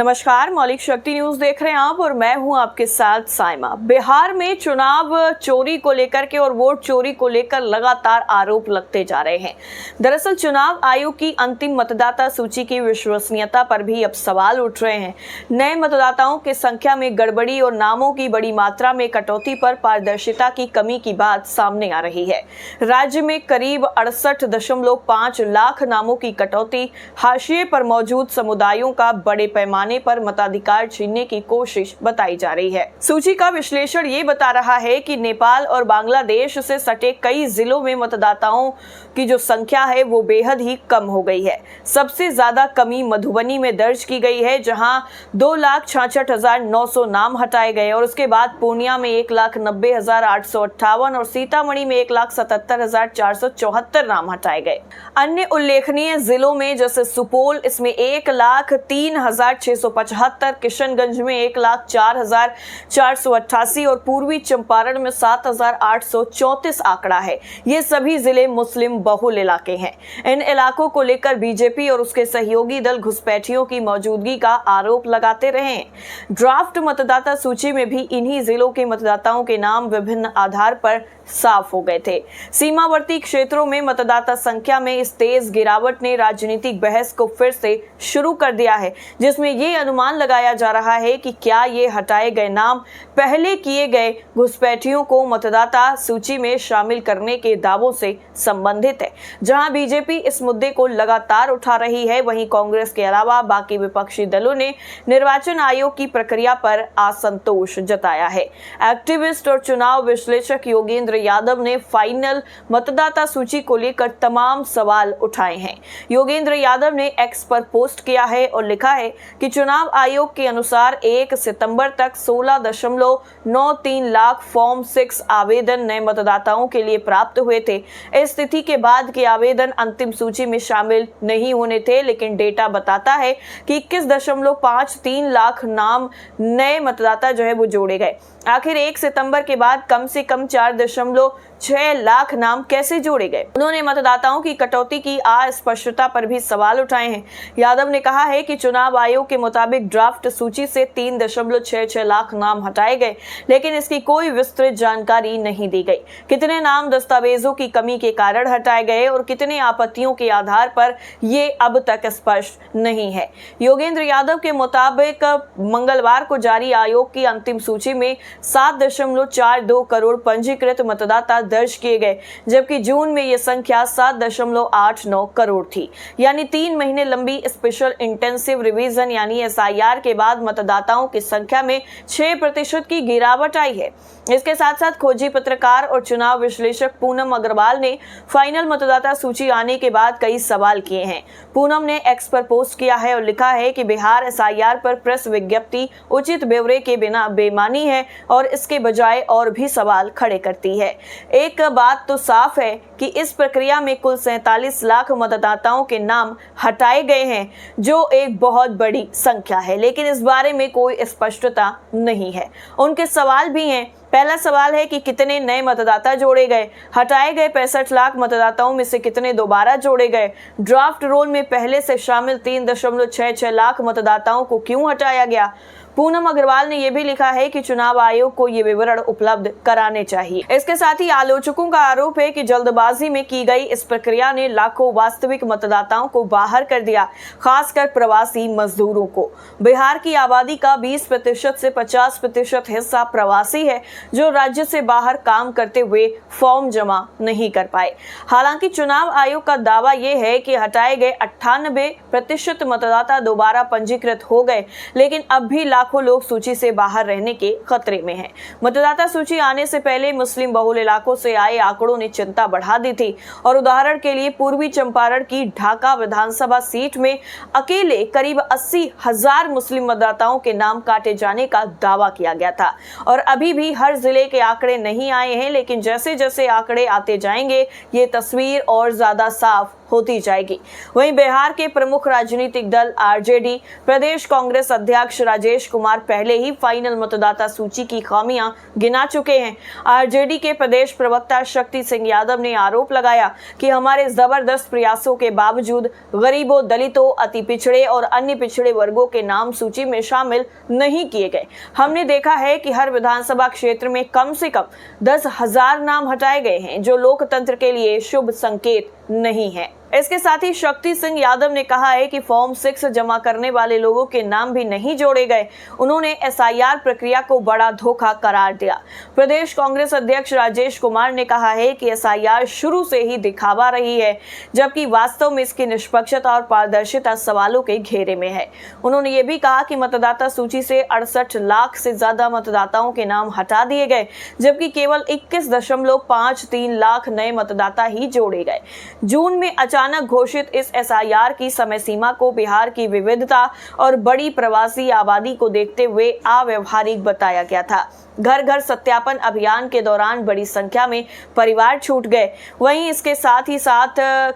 नमस्कार, मौलिक शक्ति न्यूज देख रहे हैं आप और मैं हूं आपके साथ साइमा। बिहार में चुनाव चोरी को लेकर के और वोट चोरी को लेकर लगातार आरोप लगते जा रहे हैं। दरअसल चुनाव आयोग की अंतिम मतदाता सूची की विश्वसनीयता पर भी अब सवाल उठ रहे हैं। नए मतदाताओं की संख्या में गड़बड़ी और नामों की बड़ी मात्रा में कटौती पर पारदर्शिता की कमी की बात सामने आ रही है। राज्य में करीब 68.5 लाख नामों की कटौती, हाशिए पर मौजूद समुदायों का बड़े पैमाने पर मताधिकार छीनने की कोशिश बताई जा रही है। सूची का विश्लेषण ये बता रहा है कि नेपाल और बांग्लादेश से सटे कई जिलों में मतदाताओं की जो संख्या है वो बेहद ही कम हो गई है। सबसे ज्यादा कमी मधुबनी में दर्ज की गई है, जहां 2,66,900 नाम हटाए गए और उसके बाद पूर्णिया में 1,90,858 और सीतामढ़ी में 1,77,474 नाम हटाए गए। अन्य उल्लेखनीय जिलों में जैसे सुपौल, इसमें 1,03,675, किशनगंज में 1,04,488 और पूर्वी चंपारण में 7,834 आंकड़ा है। ये सभी जिले मुस्लिम बहुल इलाके हैं। इन इलाकों को लेकर बीजेपी और उसके सहयोगी दल घुसपैठियों की मौजूदगी का आरोप लगाते रहे हैं। ड्राफ्ट मतदाता सूची में भी इन्हीं जिलों के मतदाताओं के नाम विभिन्न आधार पर साफ हो गए थे। सीमावर्ती क्षेत्रों में मतदाता संख्या में इस तेज गिरावट ने राजनीतिक बहस को फिर से शुरू कर दिया है, जिसमें ये अनुमान लगाया जा रहा है कि क्या ये हटाए गए नाम पहले किए गए घुसपैठियों को मतदाता सूची में शामिल करने के दावों से संबंधित है। जहां बीजेपी इस मुद्दे को लगातार उठा रही है, वहीं कांग्रेस के अलावा बाकी विपक्षी दलों ने निर्वाचन आयोग की प्रक्रिया पर असंतोष जताया है। एक्टिविस्ट और चुनाव विश्लेषक योगेंद्र यादव ने फाइनल मतदाता सूची को लेकर तमाम सवाल उठाए हैं। योगेंद्र यादव ने एक्स पर पोस्ट किया है और लिखा है कि चुनाव आयोग के अनुसार 1 सितंबर तक 16.93 लाख फॉर्म 6 आवेदन नए मतदाताओं के लिए प्राप्त हुए थे। इस तिथि के बाद के आवेदन अंतिम सूची में शामिल नहीं होने थे, लेकिन डेटा बताता है कि 21.53 लाख नाम नए मतदाता जो है वो जोड़े गए। आखिर 1 सितंबर के बाद कम से कम 4.6 लाख नाम कैसे जोड़े गए? उन्होंने मतदाताओं की कटौती की अस्पष्टता पर भी सवाल उठाए हैं। यादव ने कहा है कि चुनाव आयोग के मुताबिक ड्राफ्ट सूची से 3.66 लाख नाम हटाए गए, लेकिन इसकी कोई विस्तृत जानकारी नहीं दी गई। कितने नाम दस्तावेजों की कमी के कारण हटाए गए और कितने आपत्तियों के आधार पर ये अब तक स्पष्ट नहीं है। योगेंद्र यादव के मुताबिक मंगलवार को जारी आयोग की अंतिम सूची में 7.42 करोड़ पंजीकृत मतदाता दर्ज किए गए, जबकि जून में यह संख्या 7.89 करोड़ थी। यानी 3 महीने लंबी स्पेशल इंटेंसिव रिवीजन यानी SIR के बाद मतदाताओं की संख्या में 6% की गिरावट आई है। इसके साथ साथ खोजी पत्रकार और चुनाव विश्लेषक पूनम अग्रवाल ने फाइनल मतदाता सूची आने के बाद कई सवाल किए हैं। पूनम ने एक्स पर पोस्ट किया है और लिखा है कि बिहार SIR पर प्रेस विज्ञप्ति उचित ब्यौरे के बिना बेमानी है और इसके बजाय और भी सवाल खड़े करती है। एक बात तो साफ है कि इस प्रक्रिया में कुल 47 लाख मतदाताओं के नाम हटाए गए हैं, जो एक बहुत बड़ी संख्या है, लेकिन इस बारे में कोई स्पष्टता नहीं है। उनके सवाल भी हैं। पहला सवाल है कि कितने नए मतदाता जोड़े गए? हटाए गए 65 लाख मतदाताओं में से कितने दोबारा जोड़े गए? ड्राफ्ट रोल में पहले से शामिल 3.66 लाख मतदाताओं को क्यों हटाया गया? पूनम अग्रवाल ने यह भी लिखा है कि चुनाव आयोग को ये विवरण उपलब्ध कराने चाहिए। इसके साथ ही आलोचकों का आरोप है कि जल्दबाजी में की गई इस प्रक्रिया ने लाखों वास्तविक मतदाताओं को बाहर कर दिया, खासकर प्रवासी मजदूरों को। बिहार की आबादी का 20% से 50% हिस्सा प्रवासी है, जो राज्य से बाहर काम करते हुए फॉर्म जमा नहीं कर पाए। हालांकि चुनाव आयोग का दावा यह है कि हटाए गए 98% मतदाता दोबारा पंजीकृत हो गए, लेकिन अब भी लाखों लोग सूची से बाहर रहने के खतरे में हैं। मतदाता सूची आने से पहले मुस्लिम बहुल इलाकों से आए आंकड़ों ने चिंता बढ़ा दी थी और उदाहरण के लिए पूर्वी चंपारण की ढाका विधानसभा सीट में अकेले करीब 80,000 मुस्लिम मतदाताओं के नाम काटे जाने का दावा किया गया था। और अभी भी हर जिले के आंकड़े नहीं आए हैं, लेकिन जैसे जैसे आंकड़े आते जाएंगे ये तस्वीर और ज्यादा साफ होती जाएगी। वहीं बिहार के प्रमुख राजनीतिक दल आरजेडी प्रदेश कांग्रेस अध्यक्ष राजेश कुमार पहले ही फाइनल मतदाता सूची की खामियां गिना चुके हैं। आरजेडी के प्रदेश प्रवक्ता शक्ति सिंह यादव ने आरोप लगाया कि हमारे जबरदस्त प्रयासों के बावजूद गरीबों, दलितों, अति पिछड़े और अन्य पिछड़े वर्गों के नाम सूची में शामिल नहीं किए गए। हमने देखा है कि हर विधानसभा क्षेत्र में कम से कम 10,000 नाम हटाए गए हैं, जो लोकतंत्र के लिए शुभ संकेत नहीं है। इसके साथ ही शक्ति सिंह यादव ने कहा है कि फॉर्म 6 जमा करने वाले लोगों के नाम भी नहीं जोड़े गए। उन्होंने एसआईआर प्रक्रिया को बड़ा धोखा करार दिया। प्रदेश कांग्रेस अध्यक्ष राजेश कुमार ने कहा है कि एसआईआर शुरू से ही दिखावा रही है, जबकि वास्तव में इसकी निष्पक्षता और पारदर्शिता सवालों के घेरे में है। उन्होंने ये भी कहा कि मतदाता सूची से 68 लाख से ज्यादा मतदाताओं के नाम हटा दिए गए, जबकि केवल 21.53 लाख नए मतदाता ही जोड़े गए। जून में अचानक घोषित इस एसआईआर की समय सीमा को बिहार की विविधता और बड़ी प्रवासी आबादी को देखते हुए अव्यावहारिक बताया गया था। घर घर सत्यापन अभियान के दौरान बड़ी संख्या में परिवार छूट गए। वहीं इसके साथ ही साथ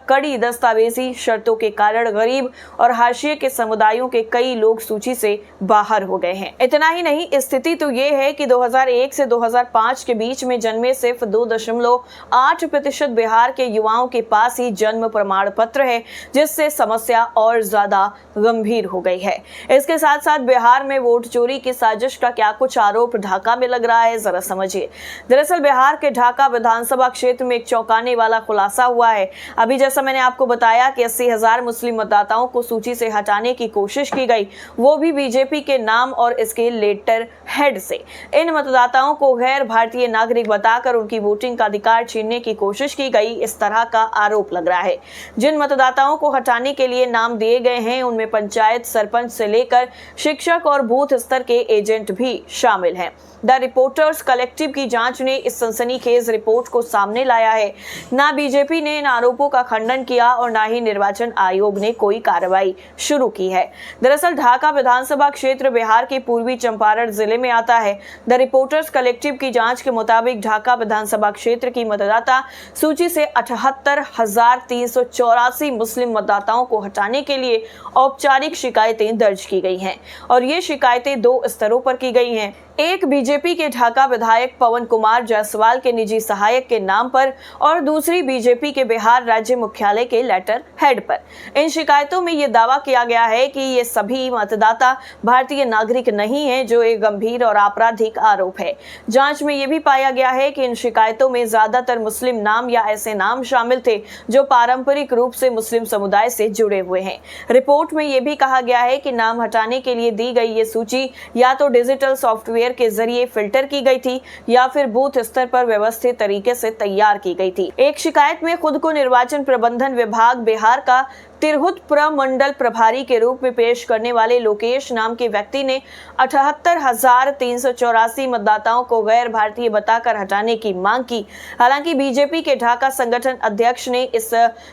कड़ी दस्तावेजी शर्तों के कारण गरीब और हाशिए के समुदायों के कई लोग सूची से बाहर हो गए हैं। इतना ही नहीं, स्थिति तो ये है कि 2001 से 2005 के बीच में जन्मे सिर्फ 2.8% बिहार के युवाओं के पास ही जन्म प्रमाण पत्र है, जिससे समस्या और ज्यादा गंभीर हो गई है। इसके साथ साथ बिहार में वोट चोरी की साजिश का क्या कुछ आरोप ढाका में लग रहा है, जरा समझिए। दरअसल बिहार के ढाका विधानसभा क्षेत्र में एक चौंकाने वाला खुलासा हुआ है। अभी जैसा मैंने आपको बताया कि 80,000 मुस्लिम मतदाताओं को सूची से हटाने की कोशिश की गई, वो भी बीजेपी के नाम और इसके लेटर हेड से। इन मतदाताओं को गैर भारतीय नागरिक बताकर उनकी वोटिंग का अधिकार छीनने की कोशिश की गई, इस तरह का आरोप लग रहा है। जिन मतदाताओं को हटाने के लिए नाम दिए गए हैं, उनमें पंचायत सरपंच से लेकर शिक्षक और बूथ स्तर के एजेंट भी शामिल हैं। द रिपोर्टर्स कलेक्टिव की जांच ने इस सनसनीखेज रिपोर्ट को सामने लाया है। ना बीजेपी ने इन आरोपों का खंडन किया और ना ही निर्वाचन आयोग ने कोई कार्रवाई शुरू की है। दरअसल ढाका विधानसभा क्षेत्र बिहार के पूर्वी चंपारण जिले में आता है। द रिपोर्टर्स कलेक्टिव की जांच के मुताबिक ढाका विधानसभा क्षेत्र की मतदाता सूची से 78,384 मुस्लिम मतदाताओं को हटाने के लिए औपचारिक शिकायतें दर्ज की गई हैं और ये शिकायतें 2 स्तरों पर की गई हैं। एक बीजेपी के ढाका विधायक पवन कुमार जायसवाल के निजी सहायक के नाम पर और दूसरी बीजेपी के बिहार राज्य मुख्यालय के लेटर हेड पर। इन शिकायतों में ये दावा किया गया है कि ये सभी मतदाता भारतीय नागरिक नहीं है, जो एक गंभीर और आपराधिक आरोप है। जांच में ये भी पाया गया है कि इन शिकायतों में ज्यादातर मुस्लिम नाम या ऐसे नाम शामिल थे जो पारंपरिक रूप से मुस्लिम समुदाय से जुड़े हुए हैं। रिपोर्ट में यह भी कहा गया है कि नाम हटाने के लिए दी गई ये सूची या तो डिजिटल सॉफ्टवेयर के जरिए फिल्टर की गई थी या फिर बूथ स्तर पर व्यवस्थित तरीके से तैयार की गई थी। एक शिकायत में खुद को निर्वाचन प्रबंधन विभाग बिहार का तिरहुत प्रमंडल प्रभारी के रूप में पेश करने वाले लोकेश नाम के व्यक्ति ने 78,384 मतदाताओं को गैर भारतीय बताकर हटाने की मांग की। हालांकि बीजेपी के ढाका संगठन अध्यक्ष ने इस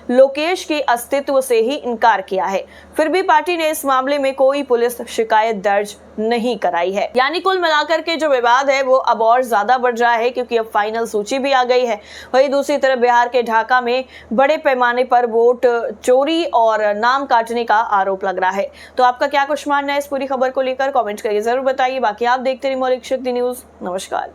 लोकेश के अस्तित्व से ही इनकार किया है। फिर भी पार्टी ने इस मामले में कोई पुलिस शिकायत दर्ज नहीं कराई है। यानी कुल मिलाकर के जो विवाद है वो अब और ज्यादा बढ़ रहा है, क्योंकि अब फाइनल सूची भी आ गई है। वहीं दूसरी तरफ बिहार के ढाका में बड़े पैमाने पर वोट चोरी और नाम काटने का आरोप लग रहा है। तो आपका क्या कुछ मानना है इस पूरी खबर को लेकर, कमेंट करके जरूर बताइए। बाकी आप देखते रहिए मौलिक शक्ति न्यूज। नमस्कार।